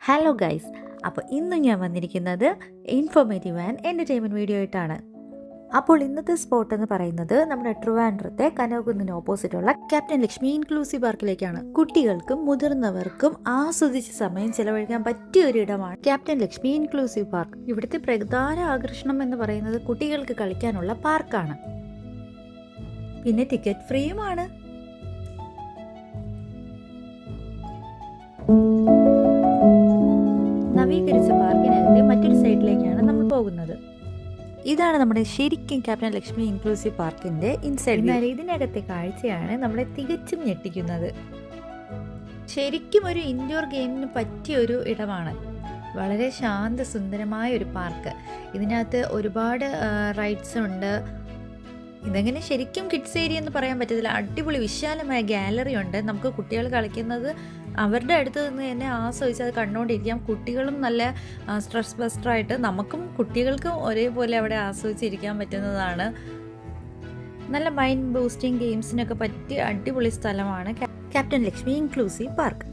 Hello guys, അപ്പോൾ ഇന്ന് ഞാൻ വന്നിരിക്കുന്നത് ഇൻഫോർമേറ്റീവ് ആൻഡ് എൻ്റർടൈൻമെൻറ്റ് വീഡിയോ ആയിട്ടാണ്. അപ്പോൾ ഇന്നത്തെ സ്പോട്ട് എന്ന് പറയുന്നത് നമ്മുടെ ട്രിവാൻഡ്രത്തെ കനകകുന്നിന് ഓപ്പോസിറ്റുള്ള ക്യാപ്റ്റൻ ലക്ഷ്മി ഇൻക്ലൂസീവ് പാർക്കിലേക്കാണ്. കുട്ടികൾക്കും മുതിർന്നവർക്കും ആസ്വദിച്ച സമയം ചെലവഴിക്കാൻ പറ്റിയ ഒരു ഇടമാണ് ക്യാപ്റ്റൻ ലക്ഷ്മി ഇൻക്ലൂസീവ് പാർക്ക്. ഇവിടുത്തെ പ്രധാന ആകർഷണം എന്ന് പറയുന്നത് കുട്ടികൾക്ക് കളിക്കാനുള്ള പാർക്കാണ്. പിന്നെ ടിക്കറ്റ് ഫ്രീയുമാണ്. നവീകരിച്ച പാർക്കിനകത്തെ മറ്റൊരു സൈഡിലേക്കാണ് നമ്മൾ പോകുന്നത്. ഇതാണ് നമ്മുടെ ശരിക്കും ക്യാപ്റ്റൻ ലക്ഷ്മി ഇൻക്ലൂസീവ് പാർക്കിന്റെ ഇൻസൈഡ്. എന്നാൽ ഇതിനകത്തെ കാഴ്ചയാണ് നമ്മളെ തികച്ചും ഞെട്ടിക്കുന്നത്. ശരിക്കും ഒരു ഇൻഡോർ ഗെയിമിന് പറ്റിയ ഒരു ഇടമാണ്. വളരെ ശാന്തസുന്ദരമായ ഒരു പാർക്ക്. ഇതിനകത്ത് ഒരുപാട് റൈഡ്സ് ഉണ്ട്. ഇതെങ്ങനെ ശരിക്കും കിഡ്സ് ഏരിയ എന്ന് പറയാൻ പറ്റത്തില്ല. അടിപൊളി വിശാലമായ ഗാലറി ഉണ്ട്. നമുക്ക് കുട്ടികൾ കളിക്കുന്നത് അവരുടെ അടുത്ത് നിന്ന് തന്നെ ആസ്വദിച്ച് അത് കണ്ടുകൊണ്ടിരിക്കാം. കുട്ടികളും നല്ല സ്ട്രെസ് ബസ്റ്ററായിട്ട് നമുക്കും കുട്ടികൾക്കും ഒരേപോലെ അവിടെ ആസ്വദിച്ചിരിക്കാൻ പറ്റുന്നതാണ്. നല്ല മൈൻഡ് ബൂസ്റ്റിംഗ് ഗെയിംസിനൊക്കെ പറ്റിയ അടിപൊളി സ്ഥലമാണ് captain Lakshmi inclusive park.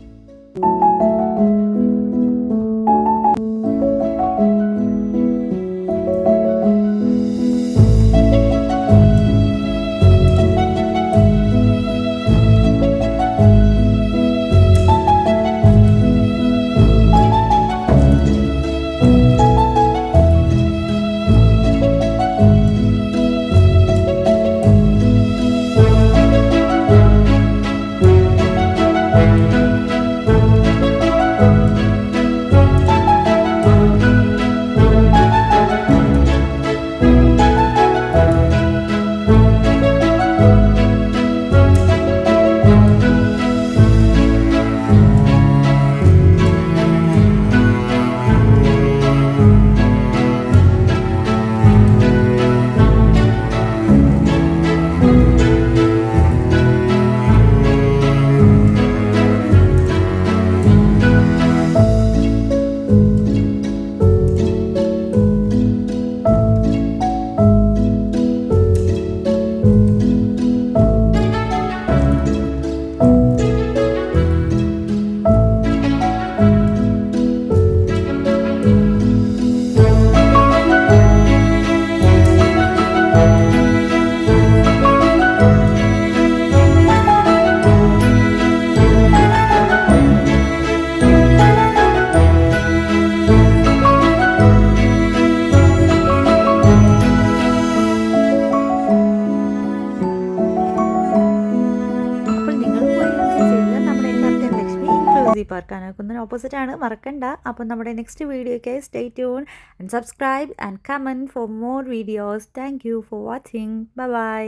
Park കനകകുന്നിന് ഓപ്പോസിറ്റ് ആണ്, മറക്കണ്ട. അപ്പം നമ്മുടെ നെക്സ്റ്റ് വീഡിയോയ്ക്ക് stay tune and subscribe and comment for more videos. Thank you for watching. Bye by.